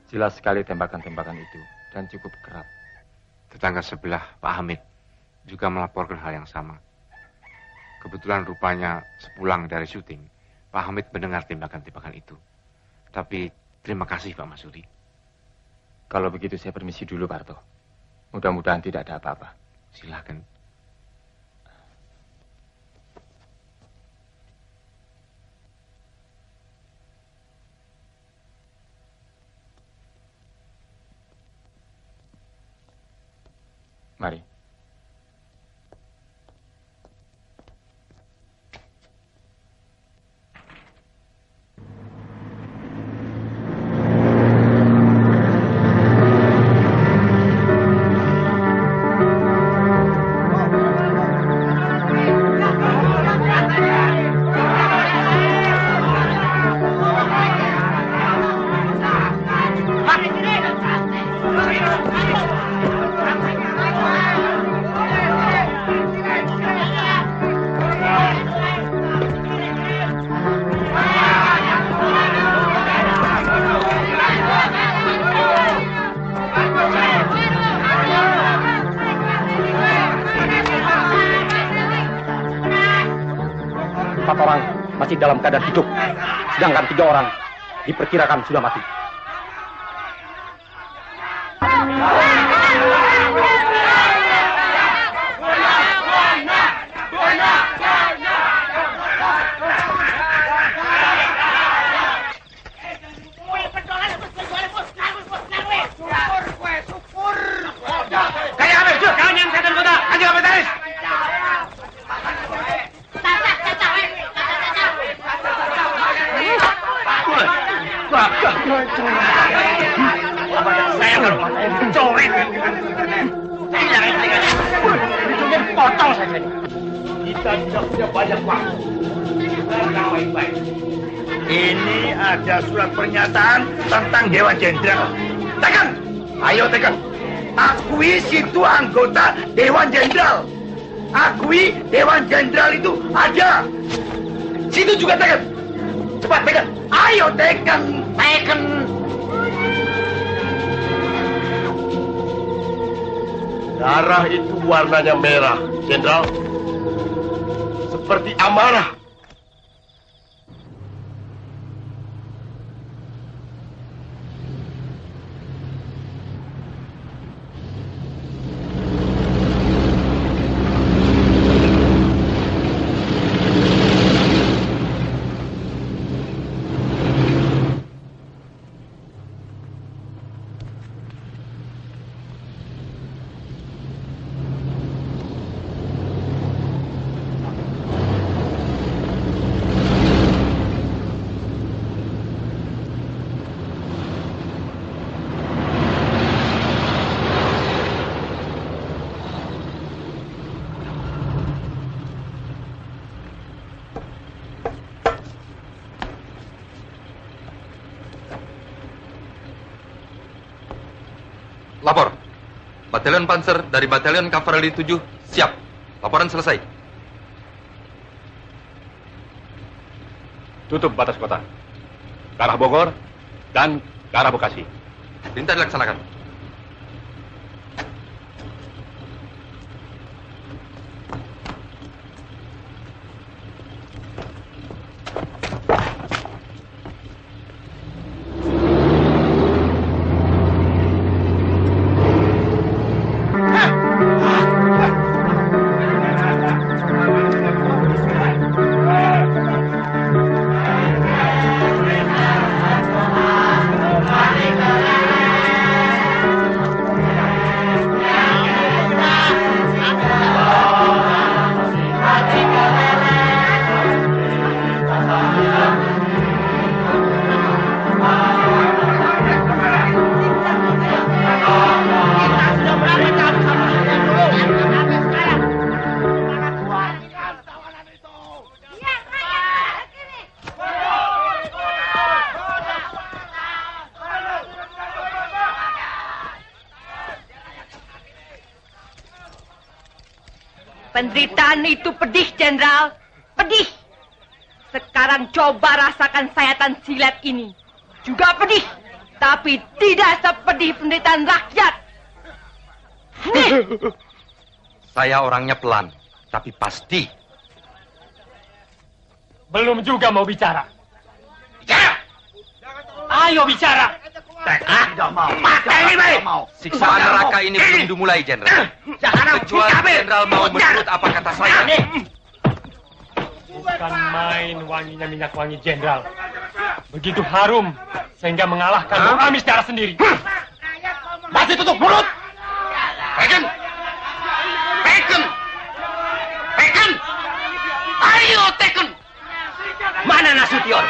Jelas sekali tembakan-tembakan itu dan cukup kerap. Tetangga sebelah, Pak Hamid, juga melaporkan hal yang sama. Kebetulan rupanya sepulang dari syuting, Pak Hamid mendengar tembakan-tembakan itu. Tapi terima kasih Pak Masudi. Kalau begitu saya permisi dulu, Pak Harto. Mudah-mudahan tidak ada apa-apa. Silakan. Mari. Masih dalam keadaan hidup, sedangkan 3 orang diperkirakan sudah mati. Ini ada surat pernyataan tentang Dewan Jenderal. Tekan! Ayo tekan! Akui situ anggota Dewan Jenderal. Akui Dewan Jenderal itu ada. Situ juga tekan. Cepat tekan. Ayo tekan. Tekan. Darah itu warnanya merah, Jenderal. Seperti amarah. Lapor. Batalion Panzer dari Batalion Kavaleri 7 siap. Laporan selesai. Tutup batas kota. Ke arah Bogor dan ke arah Bekasi. Perintah dilaksanakan. Penderitaan itu pedih, Jenderal. Pedih. Sekarang coba rasakan sayatan silet ini. Juga pedih. Tapi tidak sepedih penderitaan rakyat. Nih. Saya orangnya pelan, tapi pasti. Belum juga mau bicara. Bicara! Ayo bicara. Tidak mau. Mata ini baik. Siksaan neraka ini belum dimulai, Jenderal. Kecuali Jenderal mau menurut apa kata saya. Bukan main wanginya minyak wangi jenderal. Begitu harum sehingga mengalahkan Bung Amis secara sendiri. Masih tutup mulut. Tekan. Tekan. Tekan. Ayo Tekan. Mana Nasution?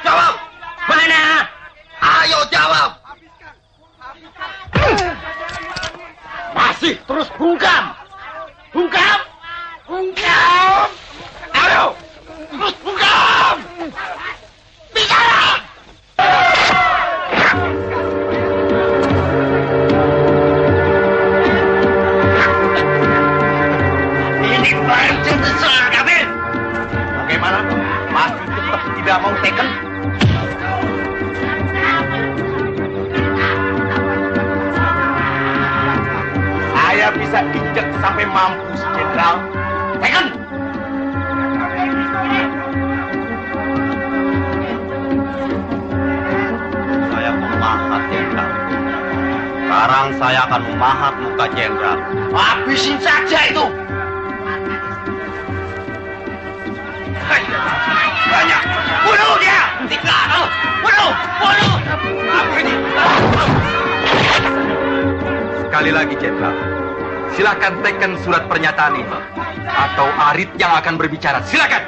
Jawab. Mana? Ayo jawab. Masih terus bungkam. Bungkam. Bungkam. Ayo. Terus bungkam. Bicara. Ini pancing besar, Kabir. Bagaimana? Masih tetap tidak mau Tekan? Saya bisa injek sampai mampus, Jenderal. Tekan! Saya memahat, Jenderal. Sekarang saya akan memahat muka Jenderal. Habisin saja itu! Banyak! Bunuh dia! Bunuh! Bunuh! Apa ini? Sekali lagi, Jenderal. Silakan tekan surat pernyataan ini. Atau Arit yang akan berbicara. Silakan.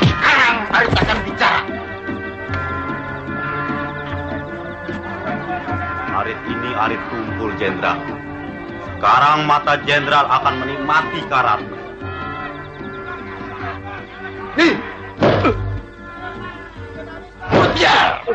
Sekarang Arit akan bicara. Arit ini Arit Tunggul, Jenderal. Sekarang mata Jenderal akan menikmati karatnya. Biar!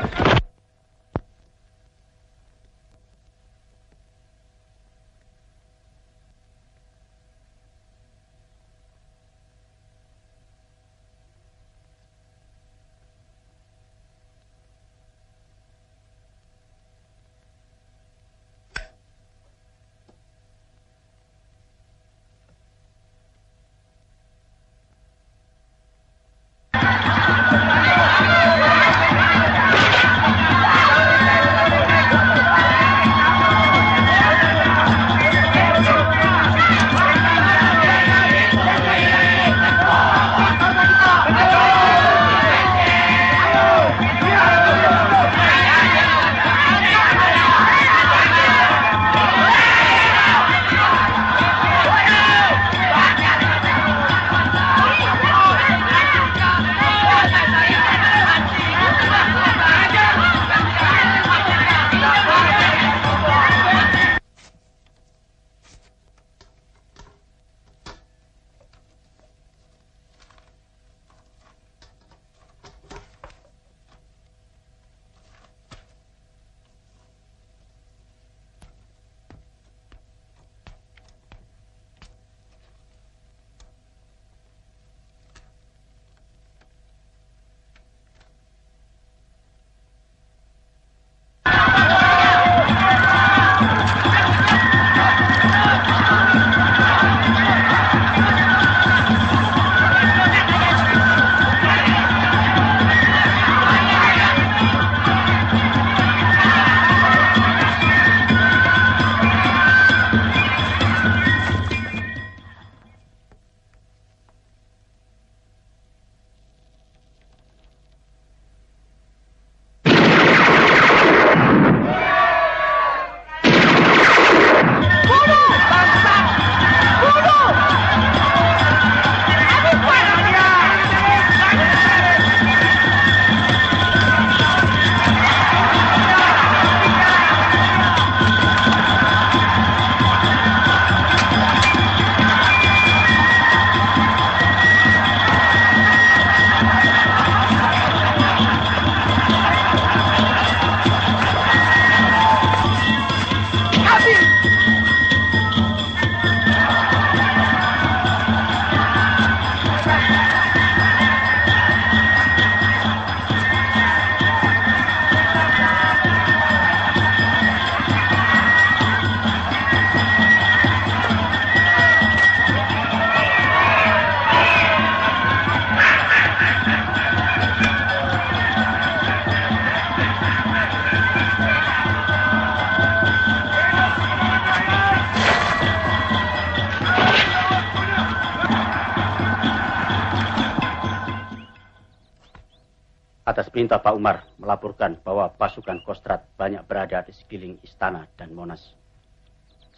perintah Pak Umar melaporkan bahwa pasukan Kostrad banyak berada di sekeliling istana dan Monas.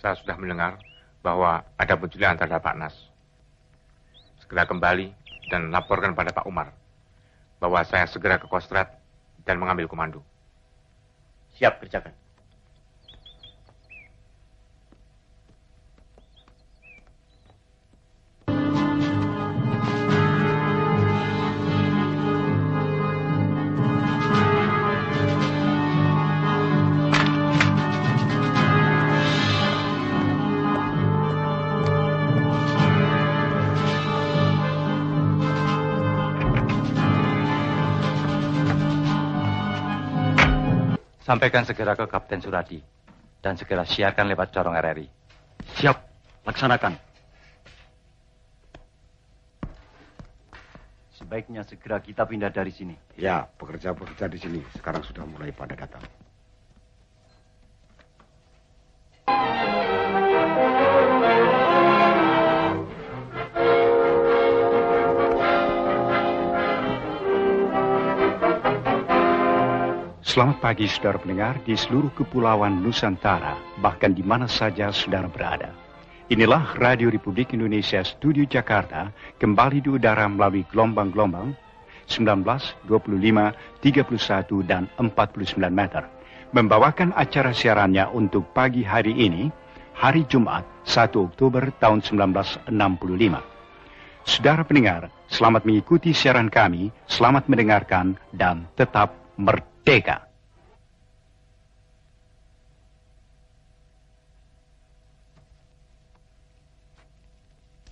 Saya sudah mendengar bahwa ada penculikan terhadap Pak Nas. Segera kembali dan laporkan pada Pak Umar bahwa saya segera ke Kostrad dan mengambil komando. Siap, kerjakan. Sampaikan segera ke Kapten Suradi dan segera siarkan lewat corong RRI. Siap, laksanakan. Sebaiknya segera kita pindah dari sini. Ya, pekerja-pekerja di sini sekarang sudah mulai pada datang. Selamat pagi saudara pendengar di seluruh kepulauan Nusantara, bahkan di mana saja saudara berada. Inilah Radio Republik Indonesia Studio Jakarta, kembali di udara melalui gelombang-gelombang 19, 25, 31, dan 49 meter. Membawakan acara siarannya untuk pagi hari ini, hari Jumat 1 Oktober tahun 1965. Saudara pendengar, selamat mengikuti siaran kami, selamat mendengarkan, dan tetap merdeka.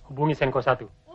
Hubungi Senko 1.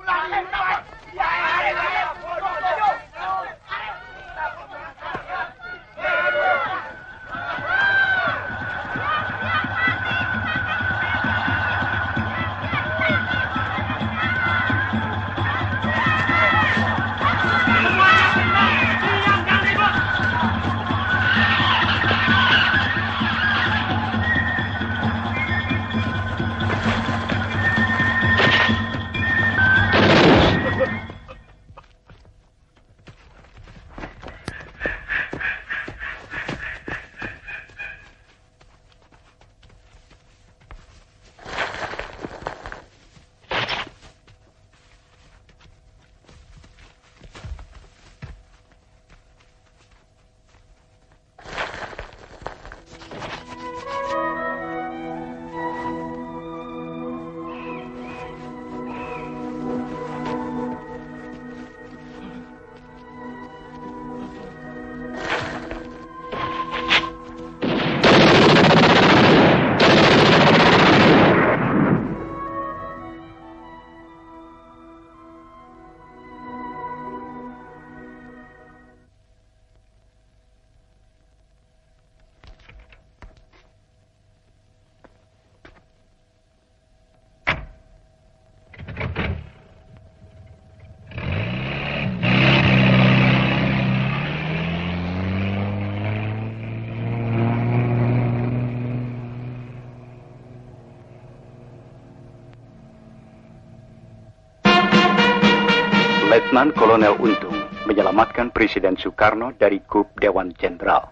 Letnan Kolonel Untung menyelamatkan Presiden Soekarno dari Kup Dewan Jenderal.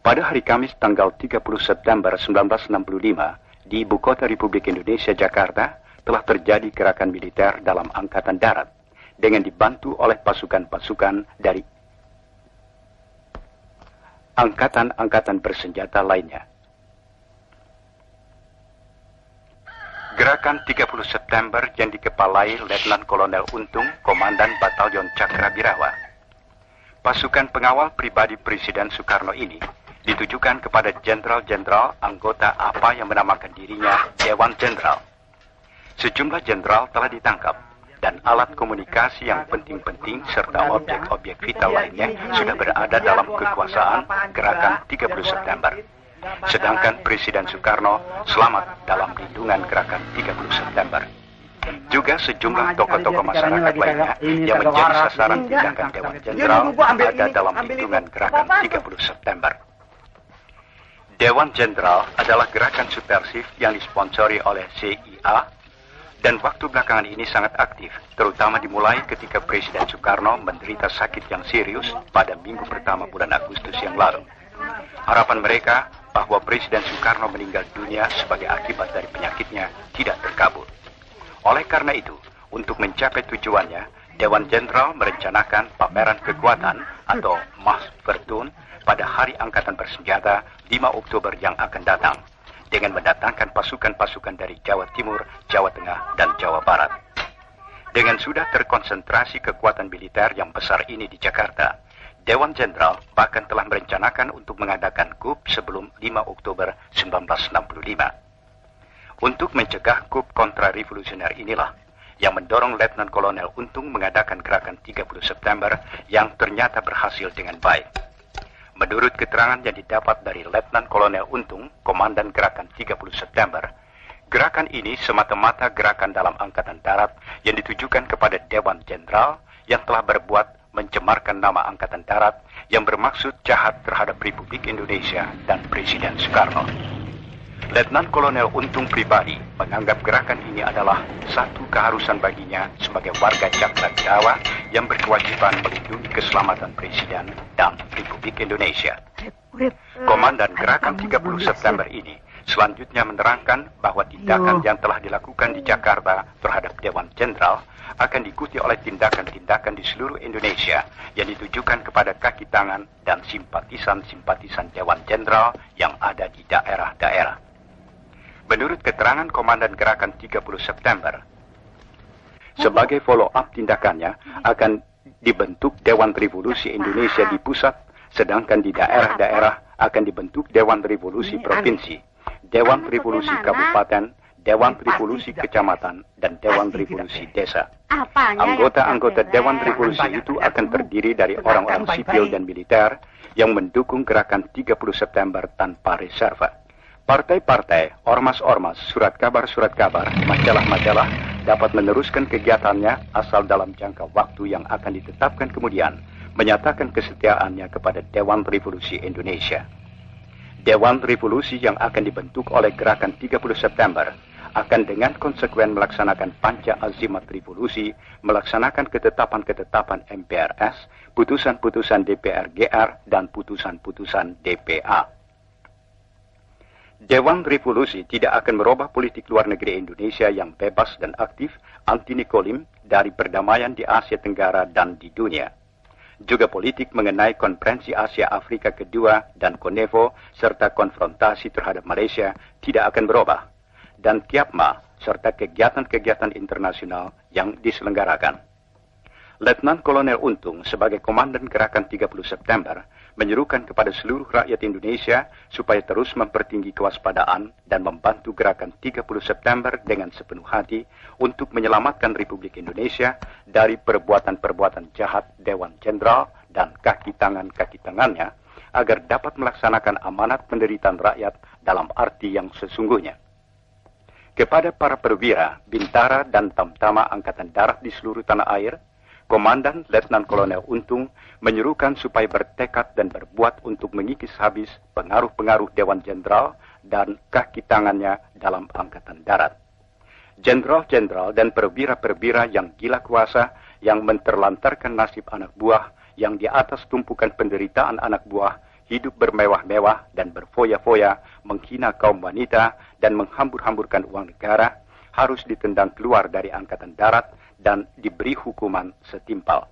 Pada hari Kamis tanggal 30 September 1965 di Ibu Kota Republik Indonesia Jakarta telah terjadi gerakan militer dalam Angkatan Darat dengan dibantu oleh pasukan-pasukan dari angkatan-angkatan bersenjata lainnya. Gerakan 30 September yang dikepalai Letnan Kolonel Untung, Komandan Batalion Cakrabirawa. Pasukan pengawal pribadi Presiden Soekarno ini ditujukan kepada jenderal-jenderal anggota apa yang menamakan dirinya Dewan Jenderal. Sejumlah jenderal telah ditangkap dan alat komunikasi yang penting-penting serta objek-objek vital lainnya sudah berada dalam kekuasaan Gerakan 30 September. Sedangkan Presiden Soekarno selamat dalam lindungan Gerakan 30 September. Juga sejumlah tokoh-tokoh masyarakat lainnya yang menjadi sasaran tindakan Dewan Jenderal ada dalam lindungan Gerakan 30 September. Dewan Jenderal adalah gerakan subversif yang disponsori oleh CIA, Dan waktu belakangan ini sangat aktif, terutama dimulai ketika Presiden Soekarno menderita sakit yang serius pada minggu pertama bulan Agustus yang lalu. Harapan mereka bahwa Presiden Soekarno meninggal dunia sebagai akibat dari penyakitnya tidak terkabul. Oleh karena itu, untuk mencapai tujuannya, Dewan Jenderal merencanakan pameran kekuatan atau Machtvertoon pada Hari Angkatan Bersenjata 5 Oktober yang akan datang, dengan mendatangkan pasukan-pasukan dari Jawa Timur, Jawa Tengah, dan Jawa Barat. Dengan sudah terkonsentrasi kekuatan militer yang besar ini di Jakarta, Dewan Jenderal bahkan telah merencanakan untuk mengadakan coup sebelum 5 Oktober 1965. Untuk mencegah coup kontra-revolusioner inilah yang mendorong Letnan Kolonel Untung mengadakan gerakan 30 September yang ternyata berhasil dengan baik. Menurut keterangan yang didapat dari Letnan Kolonel Untung, Komandan Gerakan 30 September, gerakan ini semata-mata gerakan dalam Angkatan Darat yang ditujukan kepada Dewan Jenderal yang telah berbuat mencemarkan nama Angkatan Darat yang bermaksud jahat terhadap Republik Indonesia dan Presiden Soekarno. Letnan Kolonel Untung pribadi menganggap gerakan ini adalah satu keharusan baginya sebagai warga Cakradirawa yang berkewajiban melindungi keselamatan Presiden dan Republik Indonesia. Komandan Gerakan 30 September ini selanjutnya menerangkan bahwa tindakan yang telah dilakukan di Jakarta terhadap Dewan Jenderal akan diikuti oleh tindakan-tindakan di seluruh Indonesia yang ditujukan kepada kaki tangan dan simpatisan-simpatisan Dewan Jenderal yang ada di daerah-daerah. Menurut keterangan Komandan Gerakan 30 September, sebagai follow-up tindakannya akan dibentuk Dewan Revolusi Indonesia di pusat, sedangkan di daerah-daerah akan dibentuk Dewan Revolusi Provinsi, Dewan Revolusi Kabupaten, Dewan Revolusi Kecamatan, dan Dewan Revolusi Desa. Anggota-anggota Dewan Revolusi itu akan terdiri dari orang-orang sipil dan militer yang mendukung Gerakan 30 September tanpa reserve. Partai-partai, ormas-ormas, surat kabar, majalah-majalah dapat meneruskan kegiatannya asal dalam jangka waktu yang akan ditetapkan kemudian menyatakan kesetiaannya kepada Dewan Revolusi Indonesia. Dewan Revolusi yang akan dibentuk oleh Gerakan 30 September akan dengan konsekuen melaksanakan panca azimat revolusi, melaksanakan ketetapan-ketetapan MPRS, putusan-putusan DPR GR, dan putusan-putusan DPA. Dewan Revolusi tidak akan merubah politik luar negeri Indonesia yang bebas dan aktif anti-Nikolim dari perdamaian di Asia Tenggara dan di dunia. Juga politik mengenai Konferensi Asia Afrika kedua dan Konevo serta konfrontasi terhadap Malaysia tidak akan berubah. Dan Kiapma serta kegiatan-kegiatan internasional yang diselenggarakan. Letnan Kolonel Untung sebagai Komandan Gerakan 30 September menyerukan kepada seluruh rakyat Indonesia supaya terus mempertinggi kewaspadaan dan membantu Gerakan 30 September dengan sepenuh hati untuk menyelamatkan Republik Indonesia dari perbuatan-perbuatan jahat Dewan Jenderal dan kaki tangannya agar dapat melaksanakan amanat penderitaan rakyat dalam arti yang sesungguhnya. Kepada para perwira, bintara, dan tamtama Angkatan Darat di seluruh tanah air, Komandan Letnan Kolonel Untung menyerukan supaya bertekad dan berbuat untuk mengikis habis pengaruh-pengaruh Dewan Jenderal dan kaki tangannya dalam Angkatan Darat. Jenderal-jenderal dan perwira-perwira yang gila kuasa yang menterlantarkan nasib anak buah yang di atas tumpukan penderitaan anak buah hidup bermewah-mewah dan berfoya-foya, menghina kaum wanita dan menghambur-hamburkan uang negara harus ditendang keluar dari Angkatan Darat dan diberi hukuman setimpal.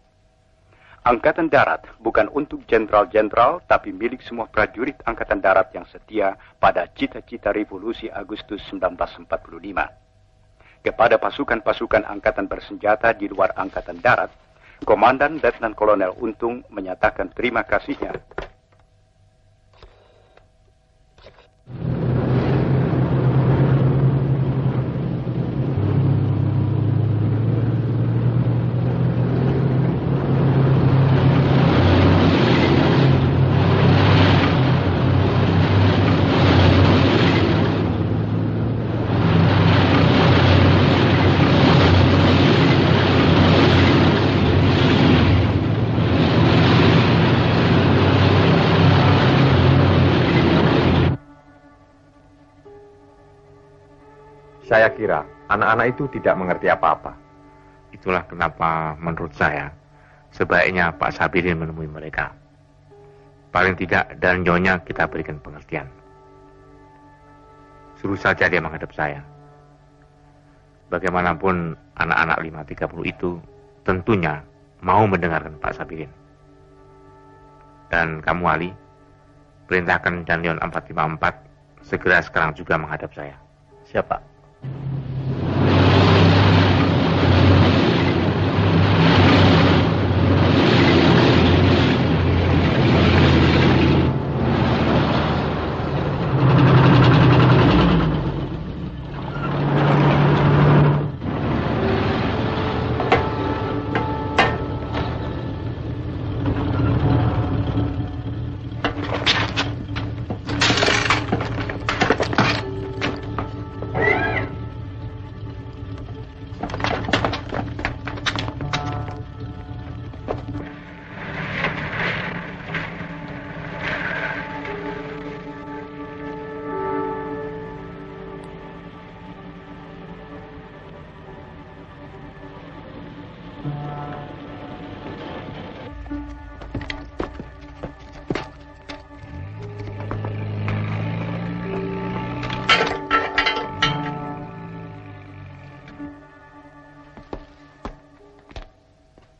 Angkatan Darat bukan untuk jenderal-jenderal, tapi milik semua prajurit Angkatan Darat yang setia pada cita-cita revolusi Agustus 1945. Kepada pasukan-pasukan Angkatan Bersenjata di luar Angkatan Darat, Komandan Letnan Kolonel Untung menyatakan terima kasihnya Saya kira anak-anak itu tidak mengerti apa-apa. Itulah kenapa menurut saya sebaiknya Pak Sabirin menemui mereka. Paling tidak dan Nyonya kita berikan pengertian. Suruh saja dia menghadap saya. Bagaimanapun anak-anak 530 itu tentunya mau mendengarkan Pak Sabirin. Dan kamu Ali, perintahkan Danlion 454 segera sekarang juga menghadap saya. Siapa?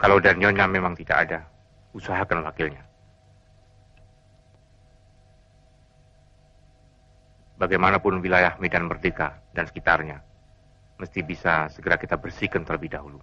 Kalau dan Nyonya memang tidak ada, usahakan wakilnya. Bagaimanapun wilayah Medan Merdeka dan sekitarnya, mesti bisa segera kita bersihkan terlebih dahulu.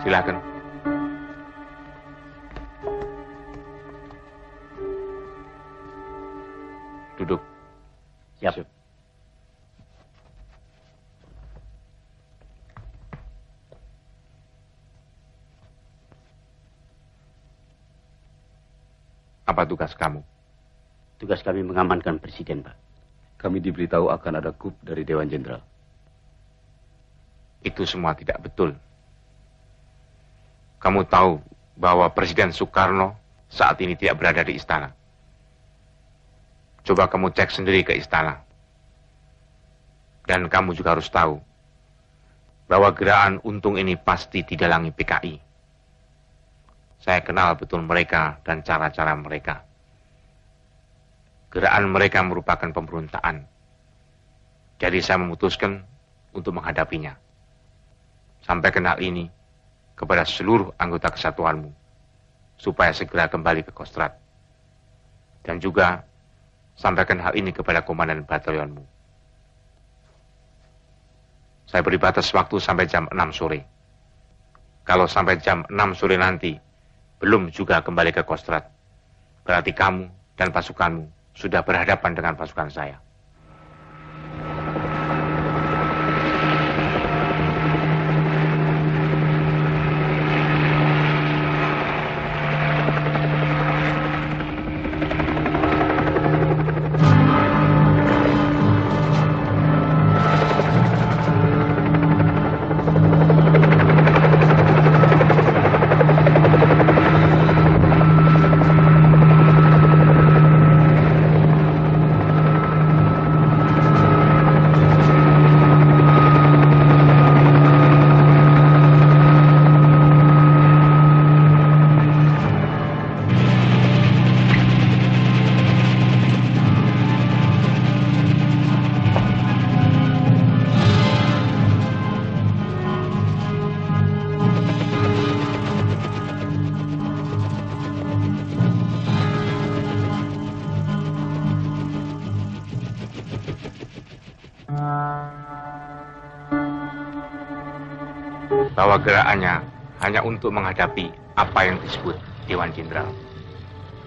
Silakan. Duduk. Siap. Apa tugas kamu? Tugas kami mengamankan Presiden, Pak. Kami diberitahu akan ada coup dari Dewan Jenderal. Itu semua tidak betul. Kamu tahu bahwa Presiden Soekarno saat ini tidak berada di istana. Coba kamu cek sendiri ke istana. Dan kamu juga harus tahu bahwa gerakan Untung ini pasti didalangi PKI. Saya kenal betul mereka dan cara-cara mereka. Gerakan mereka merupakan pemberontakan. Jadi saya memutuskan untuk menghadapinya. Sampaikan hal ini kepada seluruh anggota kesatuanmu, supaya segera kembali ke Kostrad. Dan juga sampaikan hal ini kepada komandan batalionmu. Saya beri batas waktu sampai jam 6 sore. Kalau sampai jam 6 sore nanti belum juga kembali ke Kostrad, berarti kamu dan pasukanmu sudah berhadapan dengan pasukan saya. bahwa gerakannya hanya untuk menghadapi apa yang disebut Dewan Jenderal,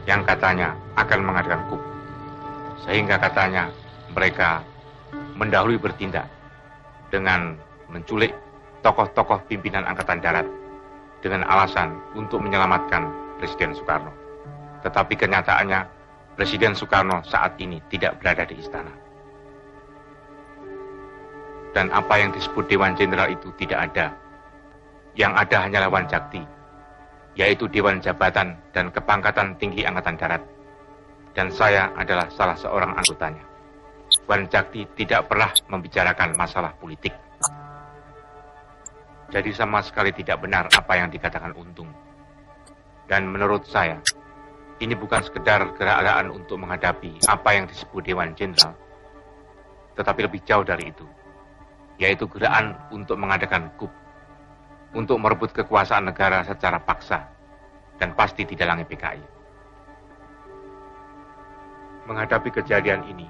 yang katanya akan mengadakan coup, sehingga katanya mereka mendahului bertindak dengan menculik tokoh-tokoh pimpinan Angkatan Darat dengan alasan untuk menyelamatkan Presiden Soekarno. Tetapi kenyataannya Presiden Soekarno saat ini tidak berada di istana. Dan apa yang disebut Dewan Jenderal itu tidak ada. Yang ada hanyalah Wanjakti, yaitu Dewan Jabatan dan Kepangkatan Tinggi Angkatan Darat. Dan saya adalah salah seorang anggotanya. Wanjakti tidak pernah membicarakan masalah politik. Jadi sama sekali tidak benar apa yang dikatakan Untung. Dan menurut saya, ini bukan sekedar gerakan untuk menghadapi apa yang disebut Dewan Jenderal, tetapi lebih jauh dari itu, yaitu gerakan untuk mengadakan coup, untuk merebut kekuasaan negara secara paksa, dan pasti didalangi PKI. Menghadapi kejadian ini,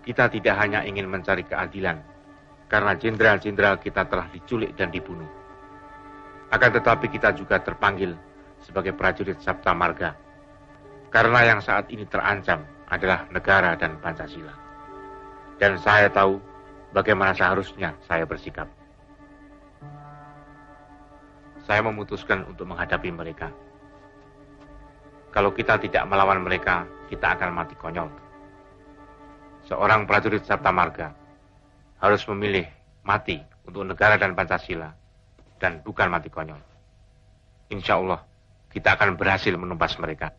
kita tidak hanya ingin mencari keadilan, karena jenderal-jenderal kita telah diculik dan dibunuh. Akan tetapi kita juga terpanggil sebagai prajurit Sabta Marga, karena yang saat ini terancam adalah negara dan Pancasila. Dan saya tahu bagaimana seharusnya saya bersikap. Saya memutuskan untuk menghadapi mereka. Kalau kita tidak melawan mereka, kita akan mati konyol. Seorang prajurit Sabta Marga harus memilih mati untuk negara dan Pancasila, dan bukan mati konyol. Insya Allah, kita akan berhasil menumpas mereka.